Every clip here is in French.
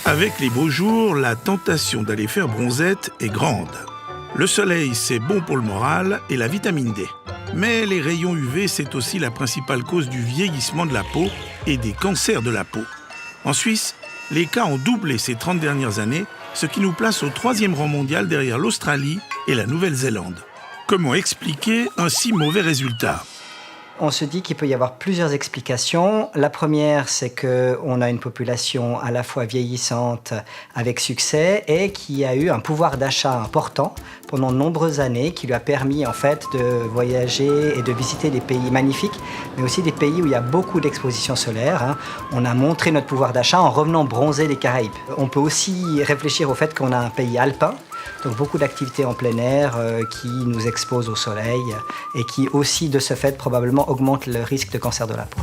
Avec les beaux jours, la tentation d'aller faire bronzette est grande. Le soleil, c'est bon pour le moral et la vitamine D. Mais les rayons UV, c'est aussi la principale cause du vieillissement de la peau et des cancers de la peau. En Suisse, les cas ont doublé ces 30 dernières années, ce qui nous place au 3e rang mondial derrière l'Australie et la Nouvelle-Zélande. Comment expliquer un si mauvais résultat ? On se dit qu'il peut y avoir plusieurs explications. La première, c'est qu'on a une population à la fois vieillissante avec succès et qui a eu un pouvoir d'achat important pendant de nombreuses années, qui lui a permis en fait de voyager et de visiter des pays magnifiques, mais aussi des pays où il y a beaucoup d'expositions solaires. On a montré notre pouvoir d'achat en revenant bronzer les Caraïbes. On peut aussi réfléchir au fait qu'on a un pays alpin, donc beaucoup d'activités en plein air qui nous exposent au soleil et qui aussi, de ce fait, probablement augmentent le risque de cancer de la peau.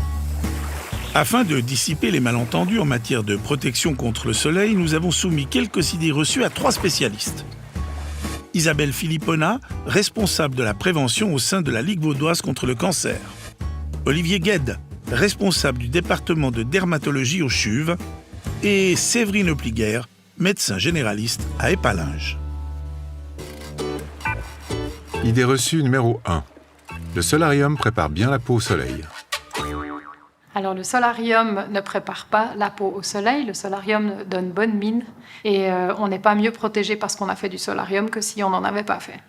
Afin de dissiper les malentendus en matière de protection contre le soleil, nous avons soumis quelques idées reçues à 3 spécialistes. Isabelle Philippona, responsable de la prévention au sein de la Ligue vaudoise contre le cancer. Olivier Gued, responsable du département de dermatologie au CHUV. Et Séverine Pliguer, médecin généraliste à Épalinges. Idée reçue numéro 1. Le solarium prépare bien la peau au soleil. Alors le solarium ne prépare pas la peau au soleil, le solarium donne bonne mine et on n'est pas mieux protégé parce qu'on a fait du solarium que si on n'en avait pas fait.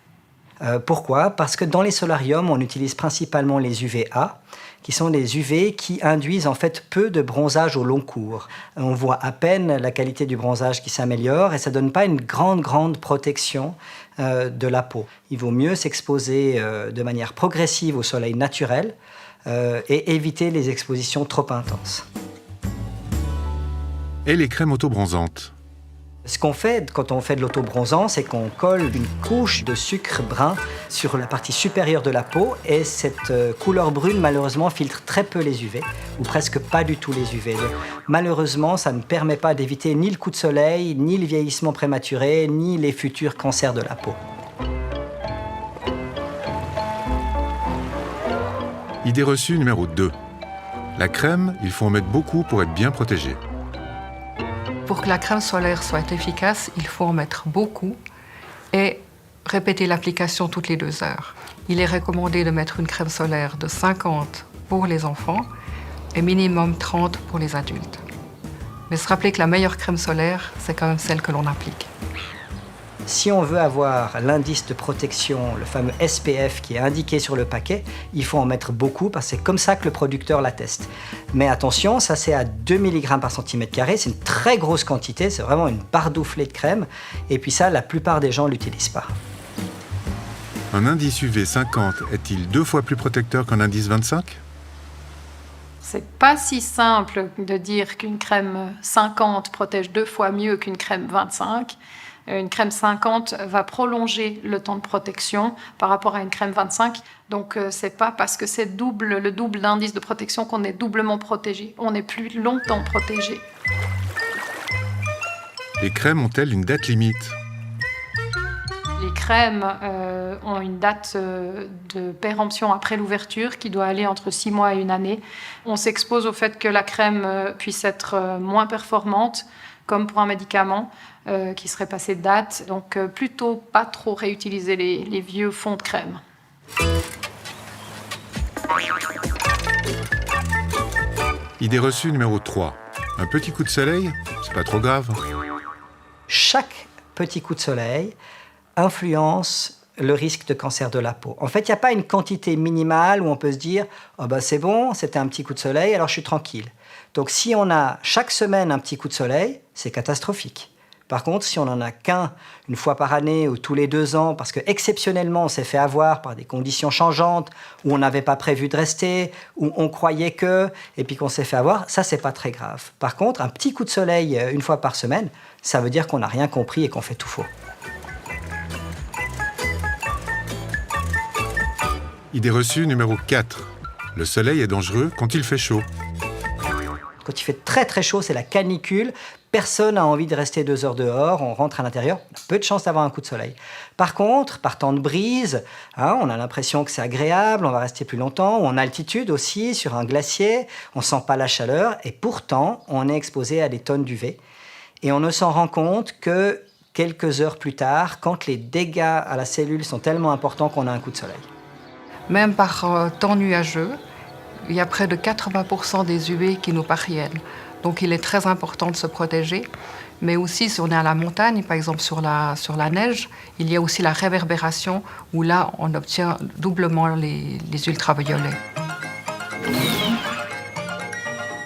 Pourquoi ? Parce que dans les solariums, on utilise principalement les UVA, qui sont des UV qui induisent en fait peu de bronzage au long cours. On voit à peine la qualité du bronzage qui s'améliore et ça ne donne pas une grande protection de la peau. Il vaut mieux s'exposer de manière progressive au soleil naturel et éviter les expositions trop intenses. Et les crèmes autobronzantes ? Ce qu'on fait quand on fait de l'autobronzant, c'est qu'on colle une couche de sucre brun sur la partie supérieure de la peau et cette couleur brune, malheureusement, filtre très peu les UV ou presque pas du tout les UV. Donc, malheureusement, ça ne permet pas d'éviter ni le coup de soleil, ni le vieillissement prématuré, ni les futurs cancers de la peau. Idée reçue numéro 2. La crème, il faut en mettre beaucoup pour être bien protégé. Pour que la crème solaire soit efficace, il faut en mettre beaucoup et répéter l'application toutes les 2 heures. Il est recommandé de mettre une crème solaire de 50 pour les enfants et minimum 30 pour les adultes. Mais se rappeler que la meilleure crème solaire, c'est quand même celle que l'on applique. Si on veut avoir l'indice de protection, le fameux SPF qui est indiqué sur le paquet, il faut en mettre beaucoup parce que c'est comme ça que le producteur l'atteste. Mais attention, ça c'est à 2 mg par cm², c'est une très grosse quantité, c'est vraiment une bardouflée de crème. Et puis ça, la plupart des gens ne l'utilisent pas. Un indice UV 50 est-il 2 fois plus protecteur qu'un indice 25 ? C'est pas si simple de dire qu'une crème 50 protège 2 fois mieux qu'une crème 25. Une crème 50 va prolonger le temps de protection par rapport à une crème 25. Donc, c'est pas parce que c'est le double d'indice de protection qu'on est doublement protégé. On est plus longtemps protégé. Les crèmes ont-elles une date limite ? Les crèmes ont une date de péremption après l'ouverture qui doit aller entre 6 mois et 1 année. On s'expose au fait que la crème puisse être moins performante, comme pour un médicament qui serait passé de date. Donc plutôt pas trop réutiliser les vieux fonds de crème. Idée reçue numéro 3. Un petit coup de soleil, c'est pas trop grave. Chaque petit coup de soleil influence le risque de cancer de la peau. En fait, il n'y a pas une quantité minimale où on peut se dire « oh c'est bon, c'était un petit coup de soleil, alors je suis tranquille ». Donc si on a chaque semaine un petit coup de soleil, c'est catastrophique. Par contre, si on n'en a qu'un une fois par année ou tous les 2 ans, parce qu'exceptionnellement on s'est fait avoir par des conditions changeantes, où on n'avait pas prévu de rester, où on croyait que, et puis qu'on s'est fait avoir, ça c'est pas très grave. Par contre, un petit coup de soleil 1 fois par semaine, ça veut dire qu'on n'a rien compris et qu'on fait tout faux. Idée reçue numéro 4. Le soleil est dangereux quand il fait chaud. Quand il fait très chaud, c'est la canicule. Personne n'a envie de rester 2 heures dehors, on rentre à l'intérieur, on a peu de chance d'avoir un coup de soleil. Par contre, par temps de brise, on a l'impression que c'est agréable, on va rester plus longtemps, ou en altitude aussi, sur un glacier, on ne sent pas la chaleur, et pourtant, on est exposé à des tonnes d'UV. Et on ne s'en rend compte que quelques heures plus tard, quand les dégâts à la cellule sont tellement importants qu'on a un coup de soleil. Même par temps nuageux, il y a près de 80% des UV qui nous parviennent. Donc il est très important de se protéger. Mais aussi, si on est à la montagne, par exemple sur la neige, il y a aussi la réverbération, où là, on obtient doublement les ultraviolets.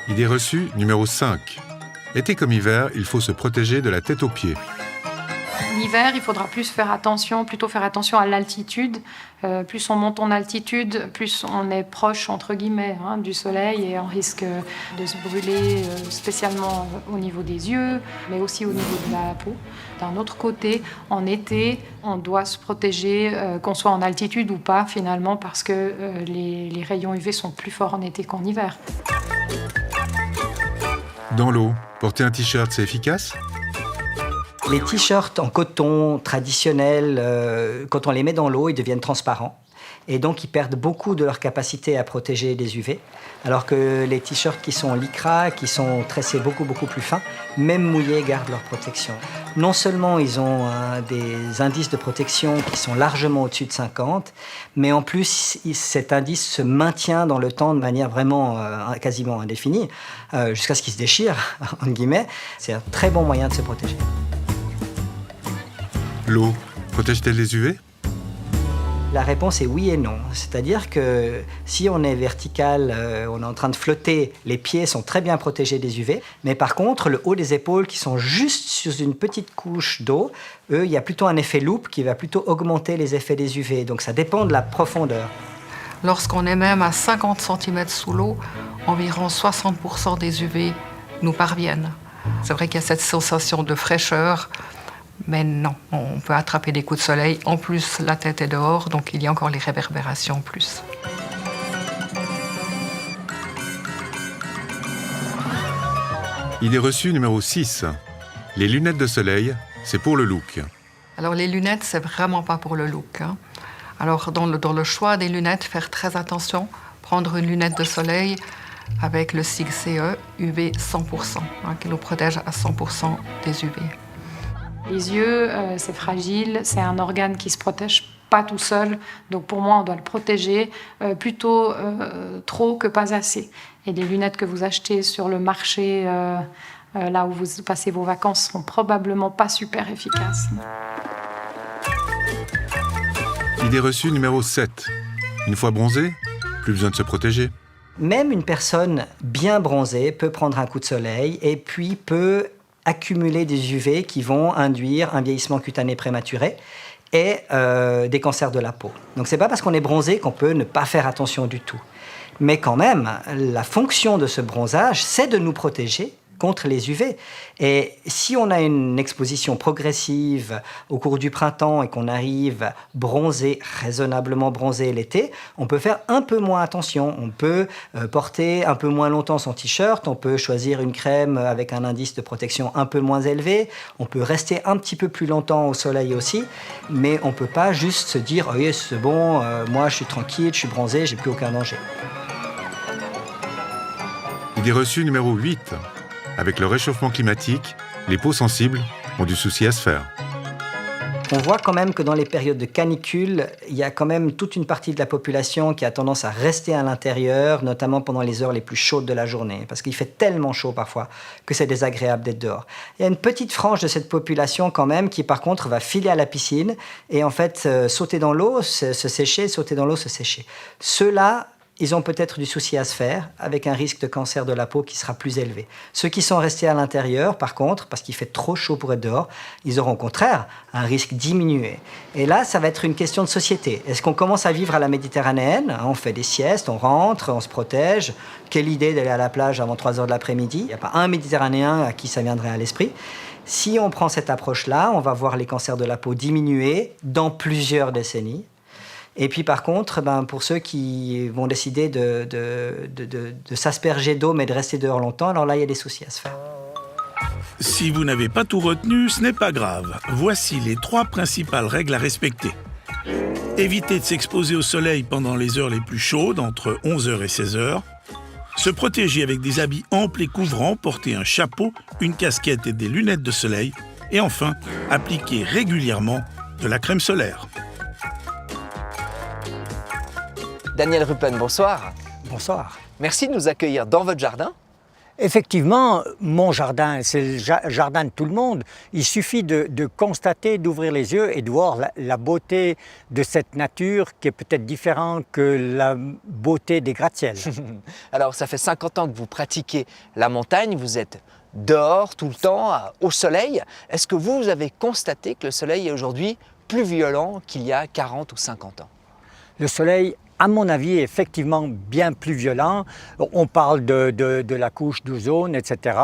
Idée reçue numéro 5. Été comme hiver, il faut se protéger de la tête aux pieds. L'hiver, il faudra plutôt faire attention à l'altitude. Plus on monte en altitude, plus on est proche, entre guillemets, du soleil et on risque de se brûler, spécialement au niveau des yeux, mais aussi au niveau de la peau. D'un autre côté, en été, on doit se protéger, qu'on soit en altitude ou pas, finalement, parce que les rayons UV sont plus forts en été qu'en hiver. Dans l'eau, porter un t-shirt, c'est efficace ? Les t-shirts en coton traditionnels, quand on les met dans l'eau, ils deviennent transparents. Et donc, ils perdent beaucoup de leur capacité à protéger des UV. Alors que les t-shirts qui sont en lycra, qui sont tressés beaucoup plus fins, même mouillés, gardent leur protection. Non seulement ils ont des indices de protection qui sont largement au-dessus de 50, mais en plus, cet indice se maintient dans le temps de manière vraiment quasiment indéfinie, jusqu'à ce qu'il se déchire, entre guillemets. C'est un très bon moyen de se protéger. L'eau protège-t-elle les UV ? La réponse est oui et non. C'est-à-dire que si on est vertical, on est en train de flotter, les pieds sont très bien protégés des UV. Mais par contre, le haut des épaules qui sont juste sous une petite couche d'eau, eux, il y a plutôt un effet loupe qui va plutôt augmenter les effets des UV. Donc ça dépend de la profondeur. Lorsqu'on est même à 50 cm sous l'eau, environ 60% des UV nous parviennent. C'est vrai qu'il y a cette sensation de fraîcheur, mais non, on peut attraper des coups de soleil. En plus, la tête est dehors, donc il y a encore les réverbérations en plus. Idée reçue numéro 6. Les lunettes de soleil, c'est pour le look. Alors les lunettes, c'est vraiment pas pour le look. Alors dans le choix des lunettes, faire très attention, prendre une lunette de soleil avec le sigle CE UV 100%, qui nous protège à 100% des UV. Les yeux, c'est fragile, c'est un organe qui ne se protège pas tout seul. Donc pour moi, on doit le protéger plutôt trop que pas assez. Et les lunettes que vous achetez sur le marché, là où vous passez vos vacances, seront probablement pas super efficaces. Idée reçue numéro 7. Une fois bronzé, plus besoin de se protéger. Même une personne bien bronzée peut prendre un coup de soleil et puis peut accumuler des UV qui vont induire un vieillissement cutané prématuré et des cancers de la peau. Donc c'est pas parce qu'on est bronzé qu'on peut ne pas faire attention du tout. Mais quand même, la fonction de ce bronzage, c'est de nous protéger contre les UV. Et si on a une exposition progressive au cours du printemps et qu'on arrive bronzé, raisonnablement bronzé l'été, on peut faire un peu moins attention. On peut porter un peu moins longtemps son t-shirt, on peut choisir une crème avec un indice de protection un peu moins élevé, on peut rester un petit peu plus longtemps au soleil aussi, mais on ne peut pas juste se dire « Oh yes, c'est bon, moi je suis tranquille, je suis bronzé, j'ai plus aucun danger ». Idée reçue numéro 8. Avec le réchauffement climatique, les peaux sensibles ont du souci à se faire. On voit quand même que dans les périodes de canicule, il y a quand même toute une partie de la population qui a tendance à rester à l'intérieur, notamment pendant les heures les plus chaudes de la journée, parce qu'il fait tellement chaud parfois que c'est désagréable d'être dehors. Il y a une petite frange de cette population quand même qui par contre va filer à la piscine et en fait sauter dans l'eau, se sécher, sauter dans l'eau, se sécher. Ceux-là, ils ont peut-être du souci à se faire, avec un risque de cancer de la peau qui sera plus élevé. Ceux qui sont restés à l'intérieur, par contre, parce qu'il fait trop chaud pour être dehors, ils auront au contraire un risque diminué. Et là, ça va être une question de société. Est-ce qu'on commence à vivre à la méditerranéenne ? On fait des siestes, on rentre, on se protège. Quelle idée d'aller à la plage avant 3 heures de l'après-midi ? Il n'y a pas un Méditerranéen à qui ça viendrait à l'esprit. Si on prend cette approche-là, on va voir les cancers de la peau diminuer dans plusieurs décennies. Et puis par contre, pour ceux qui vont décider de s'asperger d'eau mais de rester dehors longtemps, alors là, il y a des soucis à se faire. Si vous n'avez pas tout retenu, ce n'est pas grave. Voici les 3 principales règles à respecter. Évitez de s'exposer au soleil pendant les heures les plus chaudes, entre 11h et 16h. Se protéger avec des habits amples et couvrants, porter un chapeau, une casquette et des lunettes de soleil. Et enfin, appliquer régulièrement de la crème solaire. Daniel Ruppen, bonsoir. Bonsoir. Merci de nous accueillir dans votre jardin. Effectivement, mon jardin, c'est le jardin de tout le monde. Il suffit de constater, d'ouvrir les yeux et de voir la beauté de cette nature qui est peut-être différente que la beauté des gratte-ciels. Alors, ça fait 50 ans que vous pratiquez la montagne, vous êtes dehors tout le temps, au soleil. Est-ce que vous avez constaté que le soleil est aujourd'hui plus violent qu'il y a 40 ou 50 ans? Le soleil, à mon avis, est effectivement bien plus violent. On parle de la couche d'ozone, etc.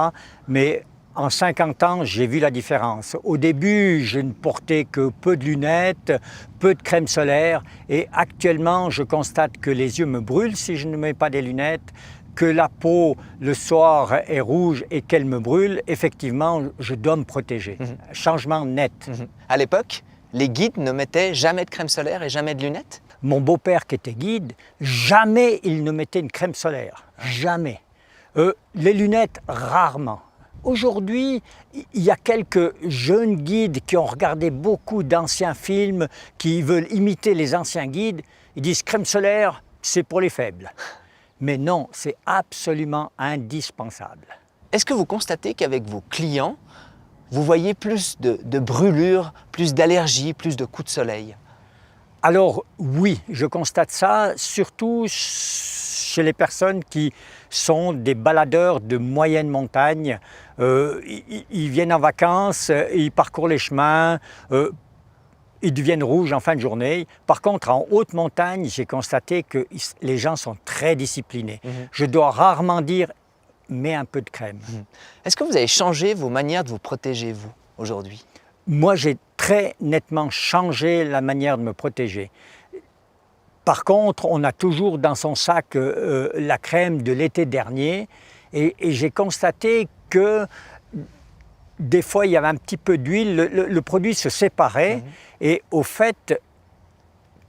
Mais en 50 ans, j'ai vu la différence. Au début, je ne portais que peu de lunettes, peu de crème solaire. Et actuellement, je constate que les yeux me brûlent si je ne mets pas des lunettes, que la peau, le soir, est rouge et qu'elle me brûle. Effectivement, je dois me protéger. Changement net. À l'époque, les guides ne mettaient jamais de crème solaire et jamais de lunettes? Mon beau-père qui était guide, jamais il ne mettait une crème solaire. Jamais. Les lunettes, rarement. Aujourd'hui, il y a quelques jeunes guides qui ont regardé beaucoup d'anciens films, qui veulent imiter les anciens guides. Ils disent crème solaire, c'est pour les faibles. Mais non, c'est absolument indispensable. Est-ce que vous constatez qu'avec vos clients, vous voyez plus de brûlures, plus d'allergies, plus de coups de soleil? Alors oui, je constate ça, surtout chez les personnes qui sont des baladeurs de moyenne montagne. Ils viennent en vacances, ils parcourent les chemins, ils deviennent rouges en fin de journée. Par contre, en haute montagne, j'ai constaté que les gens sont très disciplinés. Je dois rarement dire « mets un peu de crème ». Est-ce que vous avez changé vos manières de vous protéger, vous, aujourd'hui? Moi, j'ai très nettement changé la manière de me protéger. Par contre, on a toujours dans son sac la crème de l'été dernier et j'ai constaté que des fois, il y avait un petit peu d'huile, le produit se séparait et au fait,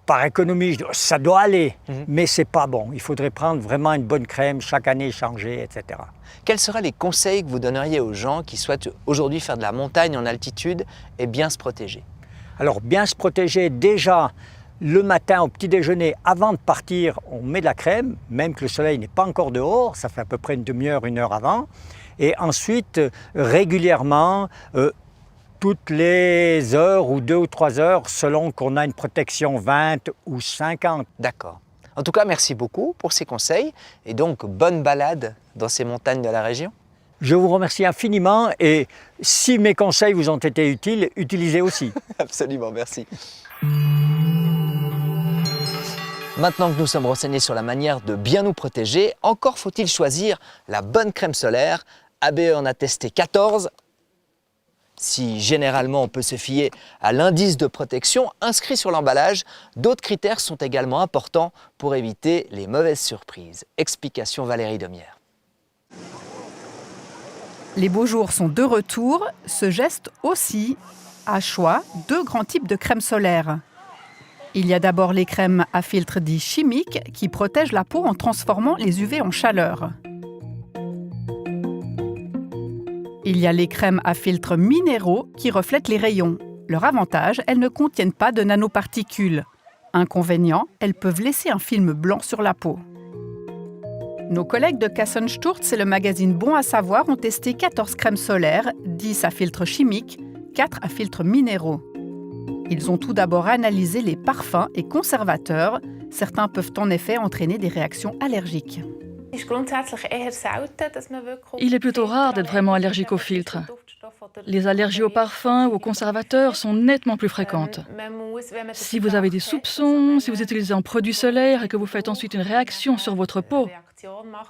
par économie, je dis, ça doit aller, mais c'est pas bon. Il faudrait prendre vraiment une bonne crème, chaque année changer, etc. Quels seraient les conseils que vous donneriez aux gens qui souhaitent aujourd'hui faire de la montagne en altitude et bien se protéger? Alors, bien se protéger, déjà, le matin au petit déjeuner, avant de partir, on met de la crème, même que le soleil n'est pas encore dehors, ça fait à peu près une demi-heure, 1 heure avant. Et ensuite, régulièrement, toutes les heures ou 2 ou 3 heures, selon qu'on a une protection 20 ou 50. D'accord. En tout cas, merci beaucoup pour ces conseils et donc bonne balade dans ces montagnes de la région. Je vous remercie infiniment et si mes conseils vous ont été utiles, utilisez aussi. Absolument, merci. Maintenant que nous sommes renseignés sur la manière de bien nous protéger, encore faut-il choisir la bonne crème solaire. ABE en a testé 14. Si généralement on peut se fier à l'indice de protection inscrit sur l'emballage, d'autres critères sont également importants pour éviter les mauvaises surprises. Explication Valérie Demière. Les beaux jours sont de retour, ce geste aussi. À choix, 2 grands types de crème solaire. Il y a d'abord les crèmes à filtre dits chimiques qui protègent la peau en transformant les UV en chaleur. Il y a les crèmes à filtre minéraux qui reflètent les rayons. Leur avantage, elles ne contiennent pas de nanoparticules. Inconvénient, elles peuvent laisser un film blanc sur la peau. Nos collègues de Kassensturz et le magazine Bon à savoir ont testé 14 crèmes solaires, 10 à filtre chimique, 4 à filtre minéraux. Ils ont tout d'abord analysé les parfums et conservateurs. Certains peuvent en effet entraîner des réactions allergiques. Il est plutôt rare d'être vraiment allergique aux filtres. Les allergies aux parfums ou aux conservateurs sont nettement plus fréquentes. Si vous avez des soupçons, si vous utilisez un produit solaire et que vous faites ensuite une réaction sur votre peau,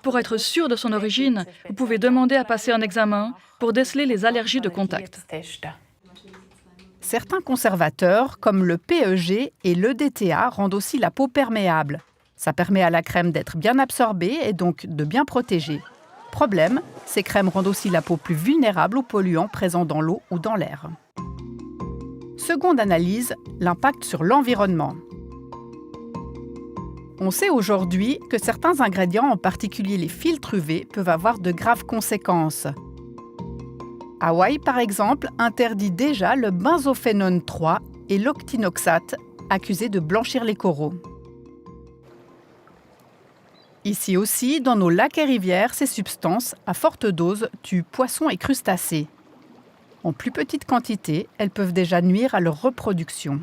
pour être sûr de son origine, vous pouvez demander à passer un examen pour déceler les allergies de contact. Certains conservateurs, comme le PEG et l'EDTA, rendent aussi la peau perméable. Ça permet à la crème d'être bien absorbée et donc de bien protéger. Problème, ces crèmes rendent aussi la peau plus vulnérable aux polluants présents dans l'eau ou dans l'air. Seconde analyse, l'impact sur l'environnement. On sait aujourd'hui que certains ingrédients, en particulier les filtres UV, peuvent avoir de graves conséquences. Hawaï, par exemple, interdit déjà le benzophénone 3 et l'octinoxate, accusés de blanchir les coraux. Ici aussi, dans nos lacs et rivières, ces substances, à forte dose, tuent poissons et crustacés. En plus petite quantité, elles peuvent déjà nuire à leur reproduction.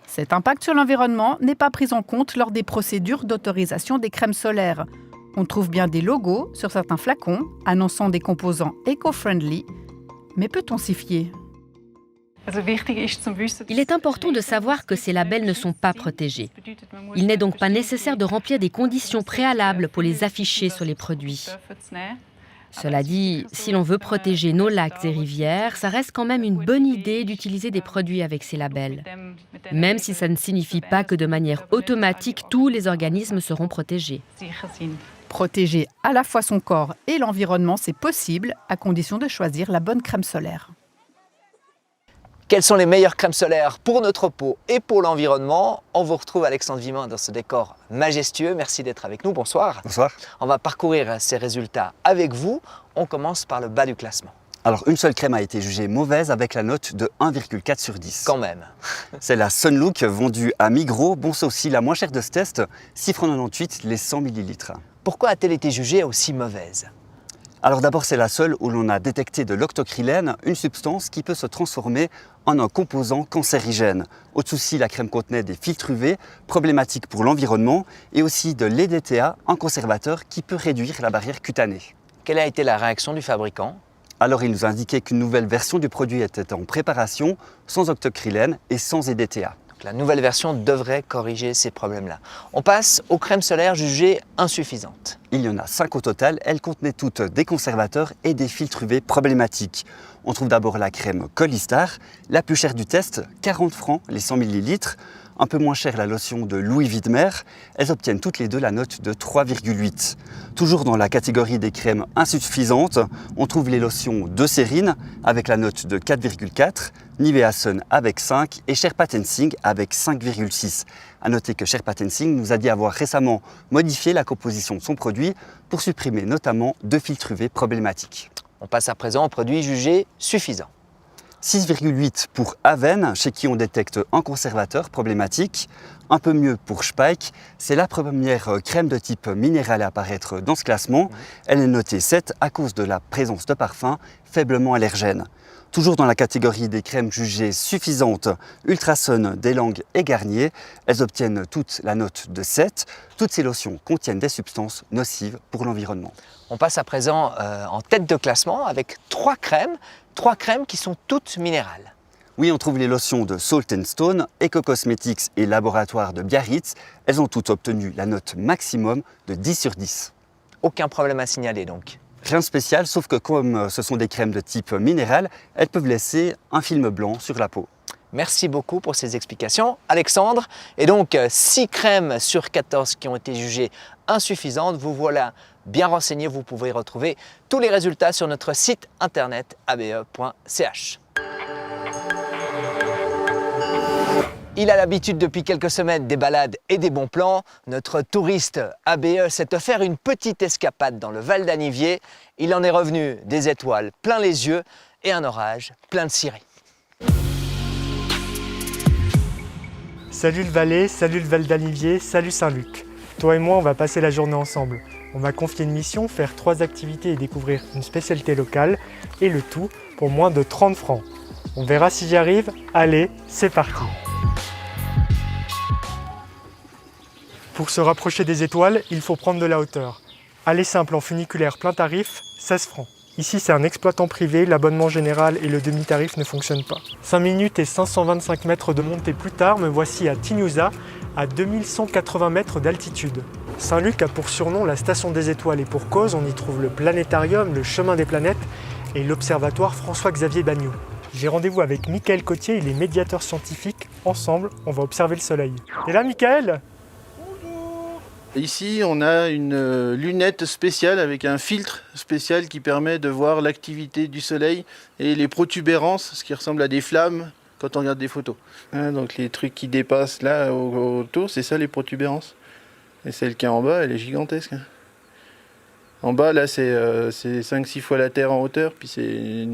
Cet impact sur l'environnement n'est pas pris en compte lors des procédures d'autorisation des crèmes solaires. On trouve bien des logos sur certains flacons annonçant des composants éco-friendly, mais peut-on s'y fier ? Il est important de savoir que ces labels ne sont pas protégés. Il n'est donc pas nécessaire de remplir des conditions préalables pour les afficher sur les produits. Cela dit, si l'on veut protéger nos lacs et rivières, ça reste quand même une bonne idée d'utiliser des produits avec ces labels. Même si ça ne signifie pas que de manière automatique, tous les organismes seront protégés. Protéger à la fois son corps et l'environnement, c'est possible, à condition de choisir la bonne crème solaire. Quelles sont les meilleures crèmes solaires pour notre peau et pour l'environnement? On vous retrouve Alexandre Vimin dans ce décor majestueux. Merci d'être avec nous. Bonsoir. Bonsoir. On va parcourir ces résultats avec vous. On commence par le bas du classement. Alors, une seule crème a été jugée mauvaise avec la note de 1,4 sur 10. Quand même. C'est la Sunlook vendue à Migros. Bon, c'est aussi la moins chère de ce test, 6,98 € les 100 ml. Pourquoi a-t-elle été jugée aussi mauvaise? Alors d'abord, c'est la seule où l'on a détecté de l'octocrylène, une substance qui peut se transformer en un composant cancérigène. Autre souci, la crème contenait des filtres UV, problématiques pour l'environnement, et aussi de l'EDTA, un conservateur qui peut réduire la barrière cutanée. Quelle a été la réaction du fabricant? Alors il nous indiquait qu'une nouvelle version du produit était en préparation, sans octocrylène et sans EDTA. La nouvelle version devrait corriger ces problèmes-là. On passe aux crèmes solaires jugées insuffisantes. Il y en a 5 au total. Elles contenaient toutes des conservateurs et des filtres UV problématiques. On trouve d'abord la crème Colistar, la plus chère du test, 40 francs les 100 ml. Un peu moins chère la lotion de Louis Widmer. Elles obtiennent toutes les deux la note de 3,8. Toujours dans la catégorie des crèmes insuffisantes, on trouve les lotions de Cérine avec la note de 4,4, Nivea Sun avec 5 et Sherpa Tensing avec 5,6. A noter que Sherpa Tensing nous a dit avoir récemment modifié la composition de son produit pour supprimer notamment 2 filtres UV problématiques. On passe à présent aux produits jugés suffisants. 6,8 pour Aven, chez qui on détecte un conservateur problématique. Un peu mieux pour Spike, c'est la première crème de type minéral à apparaître dans ce classement. Elle est notée 7 à cause de la présence de parfums faiblement allergènes. Toujours dans la catégorie des crèmes jugées suffisantes, Ultrasun, Delang et Garnier, elles obtiennent toutes la note de 7. Toutes ces lotions contiennent des substances nocives pour l'environnement. On passe à présent en tête de classement avec 3 crèmes qui sont toutes minérales. Oui, on trouve les lotions de Salt & Stone, Eco Cosmetics et Laboratoire de Biarritz. Elles ont toutes obtenu la note maximum de 10 sur 10. Aucun problème à signaler donc. Rien de spécial, sauf que comme ce sont des crèmes de type minéral, elles peuvent laisser un film blanc sur la peau. Merci beaucoup pour ces explications, Alexandre. Et donc, 6 crèmes sur 14 qui ont été jugées insuffisantes. Vous voilà bien renseigné. Vous pouvez retrouver tous les résultats sur notre site internet abe.ch. Il a l'habitude depuis quelques semaines des balades et des bons plans. Notre touriste ABE s'est offert une petite escapade dans le Val d'Anivier. Il en est revenu des étoiles plein les yeux et un orage plein de cirés. Salut le Valais, salut le Val d'Anivier, salut Saint-Luc. Toi et moi, on va passer la journée ensemble. On m'a confié une mission, faire 3 activités et découvrir une spécialité locale, et le tout pour moins de 30 francs. On verra si j'y arrive. Allez, c'est parti. Pour se rapprocher des étoiles, il faut prendre de la hauteur. Aller simple en funiculaire plein tarif, 16 francs. Ici, c'est un exploitant privé, l'abonnement général et le demi-tarif ne fonctionnent pas. 5 minutes et 525 mètres de montée plus tard, me voici à Tignouza, à 2180 mètres d'altitude. Saint-Luc a pour surnom la station des étoiles et pour cause, on y trouve le planétarium, le chemin des planètes et l'observatoire François-Xavier Bagnoud. J'ai rendez-vous avec Michael Cotier, il est médiateur scientifique. Ensemble, on va observer le soleil. T'es là, Michael ? Ici, on a une lunette spéciale avec un filtre spécial qui permet de voir l'activité du soleil et les protubérances, ce qui ressemble à des flammes quand on regarde des photos. Hein, donc les trucs qui dépassent là autour, c'est ça les protubérances. Et celle qui est en bas, elle est gigantesque. Hein. En bas, là, c'est 5-6 fois la Terre en hauteur, puis c'est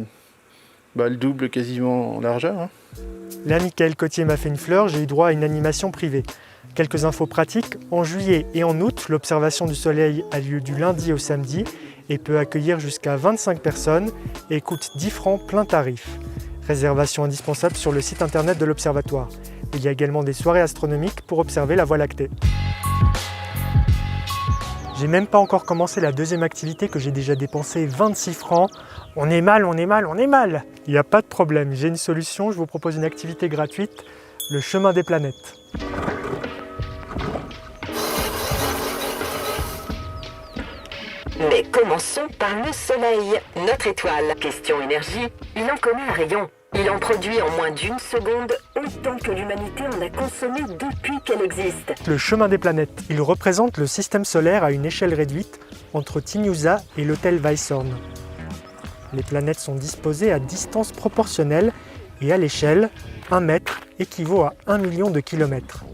le double quasiment en largeur. Hein. Là, Michael Cotier m'a fait une fleur, j'ai eu droit à une animation privée. Quelques infos pratiques, en juillet et en août, l'observation du soleil a lieu du lundi au samedi et peut accueillir jusqu'à 25 personnes et coûte 10 francs plein tarif. Réservation indispensable sur le site internet de l'observatoire. Il y a également des soirées astronomiques pour observer la Voie lactée. J'ai même pas encore commencé la deuxième activité que j'ai déjà dépensé 26 francs. On est mal, on est mal, on est mal. Il n'y a pas de problème, j'ai une solution, je vous propose une activité gratuite, le chemin des planètes. Mais commençons par le Soleil, notre étoile. Question énergie, il en connaît un rayon. Il en produit en moins d'une seconde autant que l'humanité en a consommé depuis qu'elle existe. Le chemin des planètes, il représente le système solaire à une échelle réduite entre Tinyusa et l'hôtel Weisshorn. Les planètes sont disposées à distance proportionnelle et à l'échelle, 1 mètre équivaut à 1 million de kilomètres.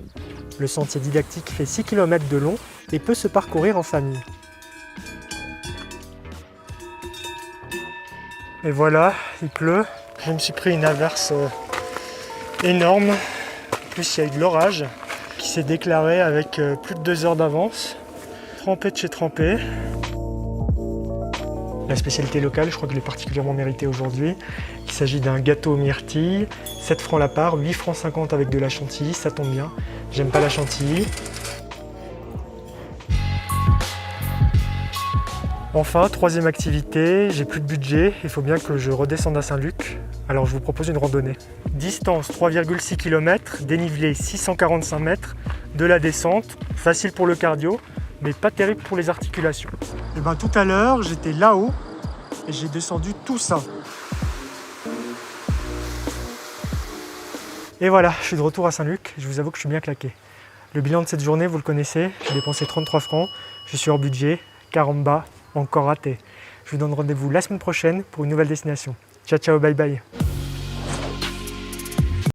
Le sentier didactique fait 6 km de long et peut se parcourir en famille. Et voilà, il pleut. Je me suis pris une averse énorme. En plus, il y a eu de l'orage qui s'est déclaré avec plus de 2 heures d'avance. Trempé de chez trempé. La spécialité locale, je crois qu'elle est particulièrement méritée aujourd'hui. Il s'agit d'un gâteau aux myrtilles, 7 francs la part, 8 francs 50 avec de la chantilly, ça tombe bien. J'aime pas la chantilly. Enfin, troisième activité, j'ai plus de budget, il faut bien que je redescende à Saint-Luc, alors je vous propose une randonnée. Distance 3,6 km, dénivelé 645 mètres, de la descente, facile pour le cardio, mais pas terrible pour les articulations. Et ben tout à l'heure, j'étais là-haut et j'ai descendu tout ça. Et voilà, je suis de retour à Saint-Luc, je vous avoue que je suis bien claqué. Le bilan de cette journée, vous le connaissez, j'ai dépensé 33 francs, je suis hors budget, caramba, encore raté. Je vous donne rendez-vous la semaine prochaine pour une nouvelle destination. Ciao, ciao, bye bye.